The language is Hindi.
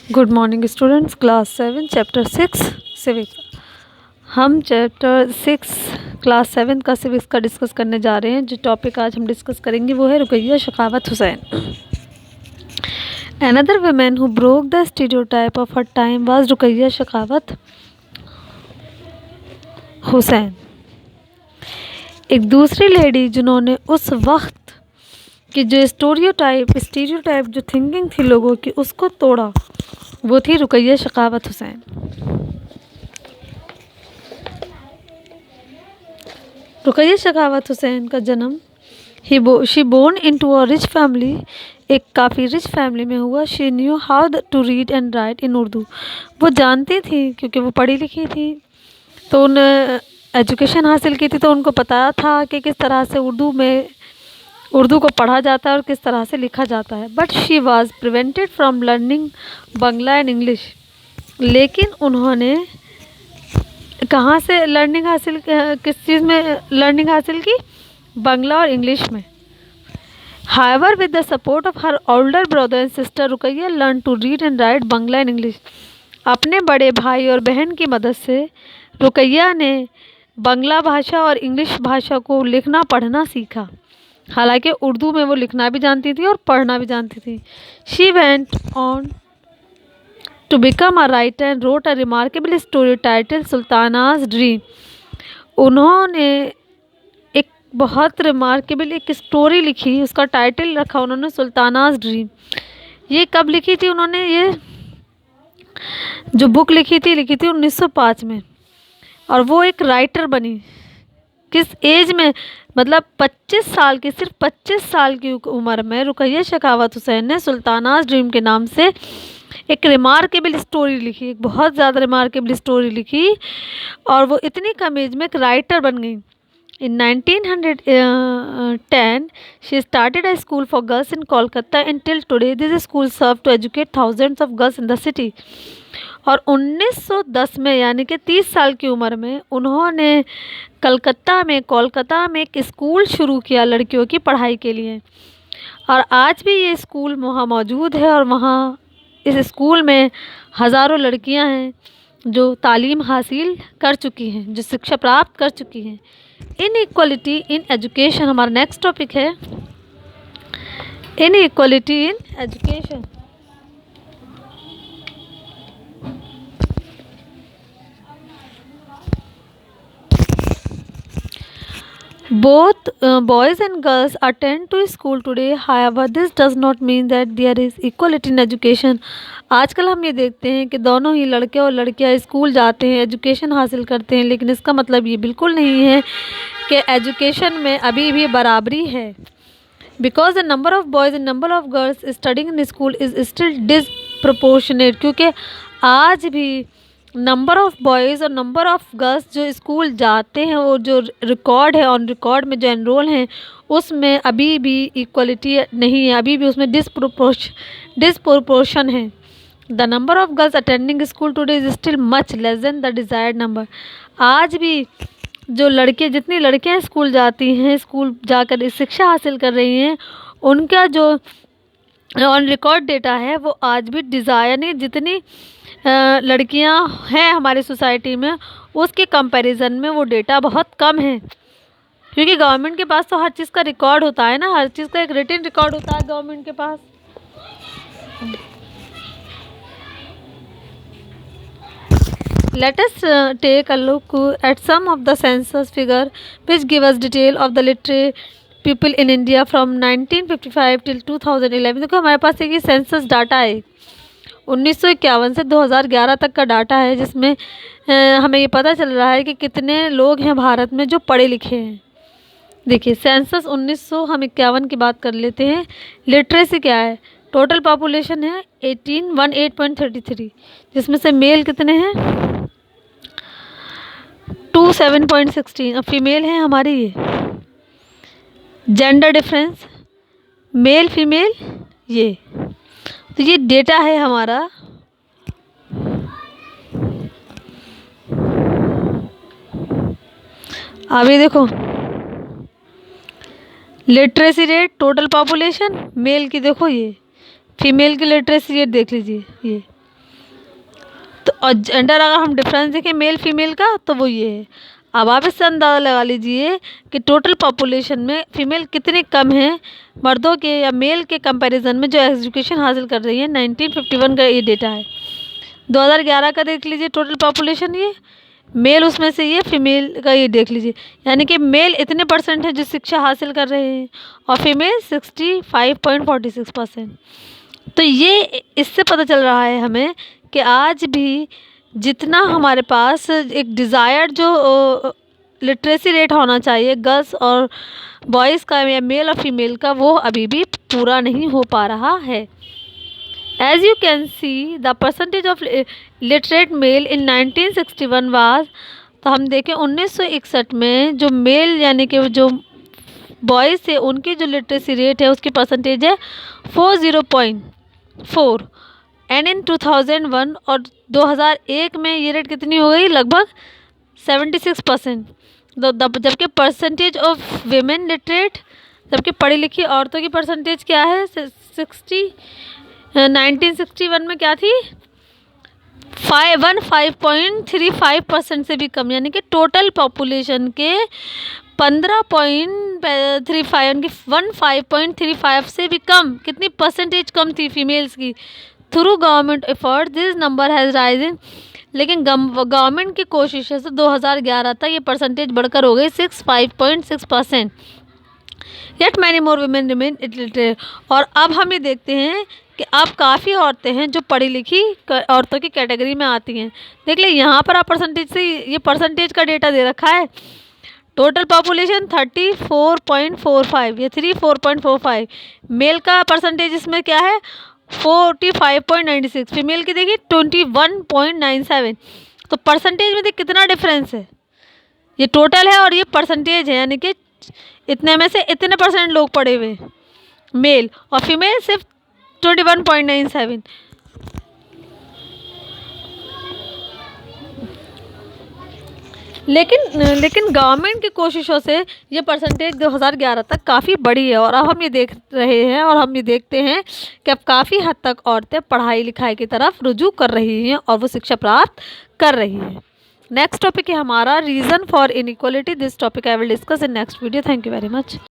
Good morning students, class 7 chapter 6 civics. हम चैप्टर 6 क्लास 7 का सिविक्स का डिस्कस करने जा रहे हैं। जो टॉपिक आज हम डिस्कस करेंगे वो है Rokeya Sakhawat Hossain. Another women who broke the stereotype of her time was Rokeya Sakhawat Hossain. एक दूसरी लेडी जिन्होंने उस वक्त कि जो स्टीरियोटाइप जो थिंकिंग थी लोगों की उसको तोड़ा, वो थी रुकैया शेखावत हुसैन। रुकैया शेखावत हुसैन का जन्म she born into a rich family, एक काफ़ी रिच फैमिली में हुआ। She knew how to read and write in Urdu, वो जानती थी क्योंकि वो पढ़ी लिखी थी, तो उन एजुकेशन हासिल की थी, तो उनको पता था कि किस तरह से उर्दू को पढ़ा जाता है और किस तरह से लिखा जाता है। But she was prevented from learning Bangla and English, लेकिन उन्होंने कहाँ से लर्निंग हासिल, किस चीज़ में लर्निंग हासिल की? बंगला और इंग्लिश में। However with the support of her older brother and sister, Rokeya learn to read and write Bangla and English. अपने बड़े भाई और बहन की मदद से रुकैया ने बंगला भाषा और इंग्लिश भाषा को लिखना पढ़ना सीखा। हालांकि उर्दू में वो लिखना भी जानती थी और पढ़ना भी जानती थी। She went on to become a writer and wrote a remarkable story title Sultana's dream. उन्होंने एक बहुत रिमार्केबल एक स्टोरी लिखी, उसका टाइटल रखा उन्होंने सुल्तानाज ड्रीम। ये कब लिखी थी उन्होंने? ये जो बुक लिखी थी 1905 में, और वो एक राइटर बनी। किस एज में? मतलब 25 साल की, सिर्फ 25 साल की उम्र में रुकैया शेखावत हुसैन ने सुल्तानाज ड्रीम के नाम से एक रिमार्केबल स्टोरी लिखी, एक बहुत ज़्यादा रिमार्केबल स्टोरी लिखी, और वो इतनी कम एज में एक राइटर बन गई। In 1910, she started a school for girls in Kolkata, and till today this school served to educate thousands of girls in the city. और 1910 में, यानी कि 30 साल की उम्र में, उन्होंने कोलकाता में एक स्कूल शुरू किया लड़कियों की पढ़ाई के लिए, और आज भी ये स्कूल वहाँ मौजूद है। और वहाँ इस स्कूल में हज़ारों लड़कियाँ हैं जो तालीम हासिल कर चुकी हैं, जो शिक्षा प्राप्त कर चुकी हैं। इनइक्वालिटी इन एजुकेशन हमारा नेक्स्ट टॉपिक है। Inequality in education. Both boys and girls attend to school today. However, this does not mean that there is equality in education. आजकल हम ये देखते हैं कि दोनों ही लड़के और लड़कियां स्कूल जाते हैं, एजुकेशन हासिल करते हैं, लेकिन इसका मतलब ये बिल्कुल नहीं है कि एजुकेशन में अभी भी बराबरी है। Because the number of boys and number of girls studying in school is still disproportionate, क्योंकि आज भी नंबर ऑफ़ बॉयज़ और नंबर ऑफ़ गर्ल्स जो स्कूल जाते हैं, और जो रिकॉर्ड है, ऑन रिकॉर्ड में जो एनरोल हैं, उसमें अभी भी इक्वलिटी नहीं है, अभी भी उसमें डिसप्रोपोर्शन है। The number of girls attending school today is still much less than the desired number. आज भी जो लड़के, जितनी लड़कियां स्कूल जाती हैं, स्कूल जाकर शिक्षा हासिल कर रही हैं, उनका जो ऑन रिकॉर्ड डेटा है वो आज भी डिज़ायर नहीं, जितनी लड़कियां हैं हमारी सोसाइटी में, उसके कंपैरिजन में वो डेटा बहुत कम है। क्योंकि गवर्नमेंट के पास तो हर चीज़ का रिकॉर्ड होता है ना, हर चीज़ का एक रिटन रिकॉर्ड होता है गवर्नमेंट के पास। Let us take a look at some of the census figure which give us detail of the literate people in India from 1955 till 2011। देखो हमारे पास एक सेंसस डाटा है 1951 से 2011 तक का डाटा है, जिसमें हमें ये पता चल रहा है कि कितने लोग हैं भारत में जो पढ़े लिखे हैं। देखिए सेंसस 1951 की बात कर लेते हैं। लिटरेसी क्या है? टोटल पॉपुलेशन है 1818.33, जिसमें से मेल कितने हैं? 27.16, और फीमेल है हमारी ये। जेंडर डिफरेंस मेल फीमेल, ये तो ये डेटा है हमारा। अभी देखो literacy rate, total population, male की देखो ये, फीमेल की लिटरेसी रेट देख लीजिए ये और जेंडर अगर हम डिफरेंस देखें मेल फीमेल का तो वो ये है। अब आप इससे अंदाज़ा लगा लीजिए कि टोटल पॉपुलेशन में फीमेल कितनी कम है मर्दों के या मेल के कंपैरिजन में जो एजुकेशन हासिल कर रही है। 1951 का ये डेटा है। 2011 का देख लीजिए टोटल पॉपुलेशन, ये मेल उसमें से ये फीमेल का ये देख लीजिए, यानी कि मेल इतने परसेंट है जो शिक्षा हासिल कर रहे हैं और फीमेल 65.46%। तो ये इससे पता चल रहा है हमें कि आज भी जितना हमारे पास एक डिज़ायर्ड जो लिटरेसी रेट होना चाहिए गर्ल्स और बॉयज़ का या मेल और फीमेल का, वो अभी भी पूरा नहीं हो पा रहा है। As you can see, the percentage of literate male in 1961 was, तो हम देखें 1961 में जो मेल यानी कि जो बॉयज़ थे उनकी जो लिटरेसी रेट है उसकी परसेंटेज है 40.4 एंड इन 2001 और 2001 में ये रेट कितनी हो गई, लगभग 76%। जबकि परसेंटेज ऑफ विमेन लिटरेट, जबकि पढ़ी लिखी औरतों की परसेंटेज क्या है 1961 में क्या थी 5.35% से भी कम, यानी कि टोटल पॉपुलेशन के 15.35 यानी कि 15.35 से भी कम, कितनी परसेंटेज कम थी फीमेल्स की। Through government effort this number has rising, लेकिन गवर्नमेंट की कोशिशों से 2011 तक ये परसेंटेज बढ़कर हो गई 65.6%। Yet many more women remain illiterate. और अब हम ये देखते हैं कि अब काफ़ी औरतें हैं जो पढ़ी लिखी औरतों की कैटेगरी में आती हैं। देख ले यहाँ पर आप परसेंटेज से, ये परसेंटेज का डेटा दे रखा है। टोटल पॉपुलेशन 34.45, ये 34.45। मेल का परसेंटेज इसमें क्या है 45.96, फीमेल की देखिए 21.97। तो परसेंटेज में देख कितना डिफरेंस है। ये टोटल है और ये परसेंटेज है, यानी कि इतने में से इतने परसेंट लोग पढ़े हुए मेल और फीमेल सिर्फ 21.97। लेकिन गवर्नमेंट की कोशिशों से ये परसेंटेज 2011 तक काफ़ी बढ़ी है और अब हम ये देख रहे हैं और हम ये देखते हैं कि अब काफ़ी हद तक औरतें पढ़ाई लिखाई की तरफ रुजू कर रही हैं और वो शिक्षा प्राप्त कर रही हैं। नेक्स्ट टॉपिक है हमारा reason for inequality. This topic I will discuss in next video. Thank you very much.